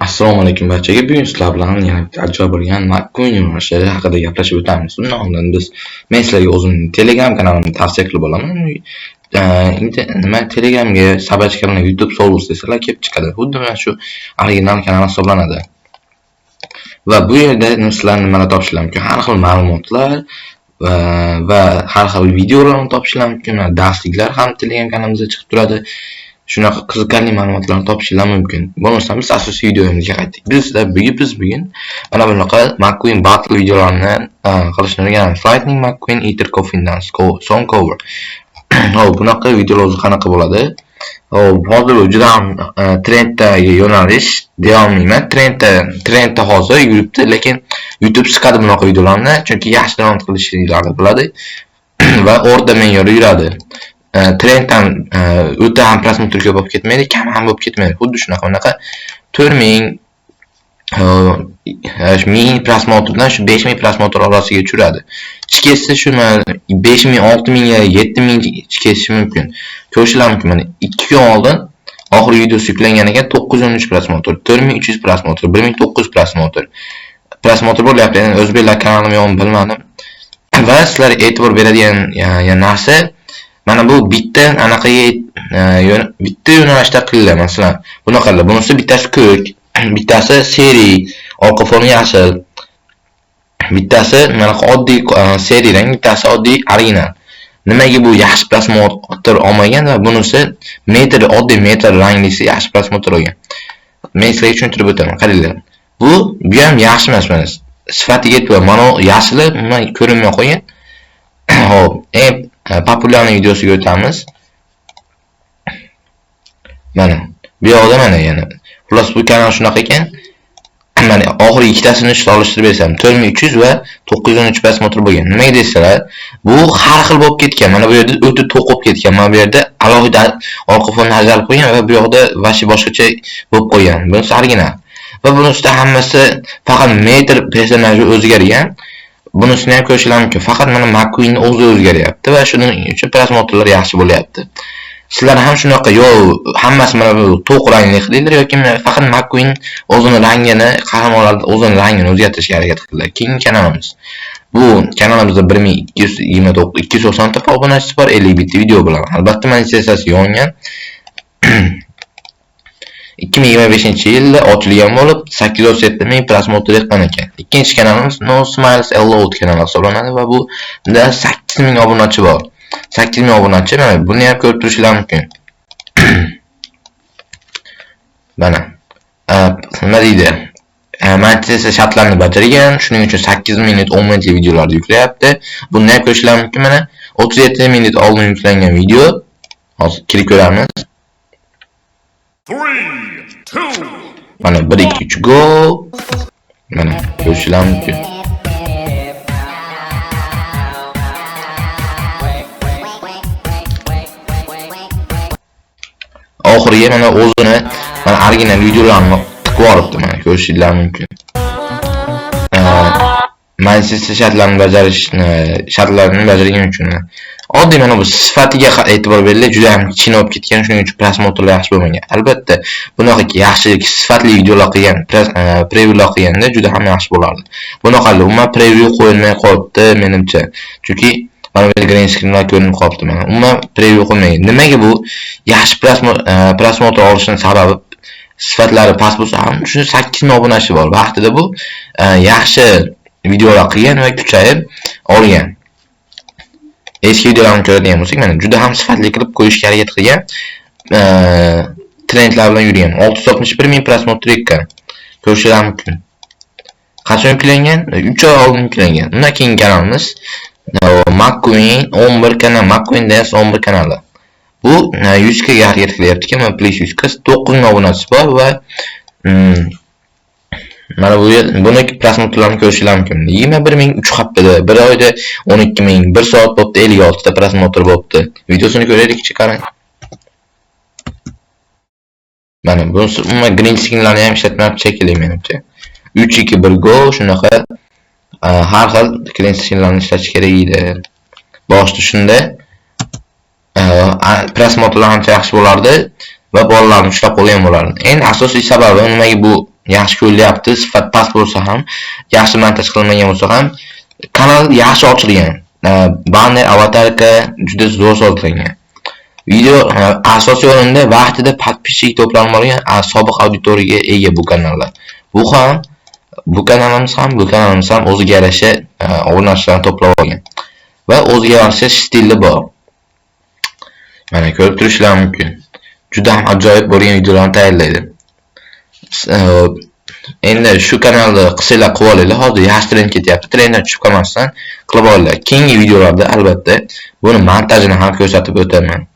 Assalomu alaykum barchaga. Bugun sizlar bilan yana ajoyib bo'lgan McQueen yo'nalishi haqida gaplashib o'tamiz. Undan oldin men sizlarga o'zimning Telegram kanalimni tavsiya qilib olaman. Telegramga sabachkalarni YouTube Solus desalar kelib chiqadi. Xuddi mana shu original kanal hisoblanadi. Va bu yerda sizlar nimalar topishingiz mumkin? Har xil ma'lumotlar va har xil videolarni topishingiz mumkin. Darsliklar ham Telegram kanalimizda chiqib turadi. Shunaqa qiziqarli ma'lumotlarni topishingiz mumkin. Bo'lmasa biz asosiy videomizga qaytdik. Biz bugun mana bunaqa McQueen battle videolarini qilishni o'rganamiz. Lightning McQueen Eater Coffin'dan song cover. Bunaqa videolar o'zi qanaqa bo'ladi? Hozir juda ham trenddagi yo'nalish deyolmayman. Trendda hozir yuribdi, lekin YouTube chiqadi bunaqa videolarni, chunki yaxshi daromad qilishinglarni biladi va o'rta me'yorda yuradi. Trenddan o'ta ham prosmotr ko'p bo'lib ketmaydi, kam ham bo'lib ketmaydi. Xuddi shunaqa 4000 prosmotrdan shu 5000 prosmotr orasiga tushiradi. Chikesi shu 5000, 6000 ga 7000 chikesi mumkin. Ko'rishlar mumkin. Mana 2 kun oldin oxirgi videosi yuklangan ekan 913 prosmotr, 4300 prosmotr, 1900 prosmotr. Prosmotr bo'lyapti. Ya'ni o'zbeklar kanalini yo'q bilmadim. Va sizlar e'tibor beradigan narsa mana bu bitta bitta yo'nalishda qilinadi. Masalan, bunaqalar. Bunisi bittasi ko'k, bittasi seri, orqa foni yashil. Bittasi mana oddiy seri rang, bittasi oddiy original. Nimaga bu yaxshi prosmotr olmagan va bunisi oddiy metr ranglisi yaxshi prosmotr olgan. Men sizlarga tushuntirib o'taman. Qaranglar. Bu ham yaxshi emas mana. Sifatiga yetib, mana yashili ko'rinmay qo'ygan. Xo'p, populyar videosiga o'tamiz. Mana bu yoqda mana yana. Xullas bu kanal shunaqa ekan. Mana oxirgi ikkitasini solishtirib bersam 4300 va 913 prosmotr bo'lgan. Nimaga desalar, bu har xil bo'lib ketgan. Mana bu yerda o'ta to'q bo'lib ketgan. Mana bu yerda alohida orqa fonni ajralib qo'ygan va bu yoqda vashi boshqacha bo'lib qo'ygan. Bunisi original. Va bunisida hammasi faqat metr personaji o'zgargan. Bunisini ham ko'rishlar mumkin. Faqat mana McQueen o'zi o'zgaryapti va shuning uchun prosmotrlar yaxshi bo'lyapti. Sizlar ham shunaqa hammasi mana bu to'q rangli qilinglar yoki faqat McQueen o'zini rangini, qahramonlarning o'zini rangini o'zgartirishga harakat qilinglar. Keyingi kanalimiz. Bu kanalimizda 290 ta obunachisi bor, 50 bitta video bilan. Albatta monetizatsiyasi yongan. 2025-yilda ochilgan bo'lib 807 ming prosmotr ekan. Ikkinchi kanalimiz No Smiles Allowed kanali hisoblanadi va bu 8000 obunachi bor. 8000 obunachi, mana buni ham ko'rib turishlar mumkin. Mana nima deydi? Monetizatsiya shartlarini bajargan, shuning uchun 8 minut 10 minutlik videolarni yuklayapti. Buni ham ko'rishlar mumkin. Mana 37 minut oldin yuklangan video. Hozir kirib ko'ramiz. 3, 2, mana 1 2 3 go. Mana ko'rishlar mumkin. Oxiriga mana o'zini original videolarni tiqib olibdi, mana ko'rishlar mumkin. Monetizatsiya shartlarini bajargan uchun. Oddiy mana bu sifatiga e'tibor beringlar, juda ham kichkina bo'lib ketgan, shuning uchun prosmotrlar yaxshi bo'lmagan. Albatta, bunaqa yaxshi sifatli videolar qilgan, previewlar qilganda juda ham yaxshi bo'lardi. Bunaqalar umuman preview qo'yilmay qolibdi menimcha. Chunki mana bu green screenlar ko'rinib qolibdi mana. Umuman preview qo'ymagan. Nimaga bu yaxshi prosmotr olishning sababi sifatlari past bo'lsa ham shu 8000 obunachi bor. Vaqtida bu yaxshi videolar qilgan va kuchayib olgan. Eski videolarni ko'radigan bo'lsak, mana juda ham sifatli qilib qo'yishga harakat qilgan, trendlar bilan yurgan. 661 ming prosmotr ekan. Ko'rishlar mumkin. Qachon yuklangan? 3 oy oldin yuklangan. Undan keyin kanalimiz McQueen 11 kanal, McQueen Dance 11 kanali. Bu 100 ga harakat qilyapti, mana plus 100 ga 9000 obunachisi bor va mana buni prosmotrlarni ko'rishlar mumkin. 21 ming 3 haftada, 1 oyda 12 ming, 1 soat bo'libdi 56 ta prosmotr bo'libdi. Videosini ko'raylik-chi, qarang. Mana bunisi umuman green screenlarni ham ishlatmayapti shekilli menimcha. 3 2 1 go shunaqa har xil green screenlarni ishlatish kerak edi. Boshida shunda prosmotrlar ancha yaxshi bo'lardi va bolalarni ushlab qolgan bo'lardi. Eng asosiy sababi nimaga bu yaxshi ko'rilyapti, sifat past bo'lsa ham, yaxshi montaj qilinmagan bo'lsa ham, kanal yaxshi ochilgan. Banner, avatarka juda zo'r sozlangan. Video asosiy o'rinda vaqtida подписчик to'planib olgan sobiq auditoriyaga ega bu kanallar. Bu kanalimiz ham o'ziga yarasha obunachilarni to'plab olgan va o'ziga yarasha stili bor. Mana ko'rib turishingiz mumkin. Juda ham ajoyib bo'lgan videolarni tayyorlaydi. Endi shu kanalni qilsanglar qilib olinglar. Hozir yaxshi trend ketyapti. Trenddan tushib qolmasdan qilib olinglar. Keyingi videolarda albatta buni montajini ham ko'rsatib o'taman.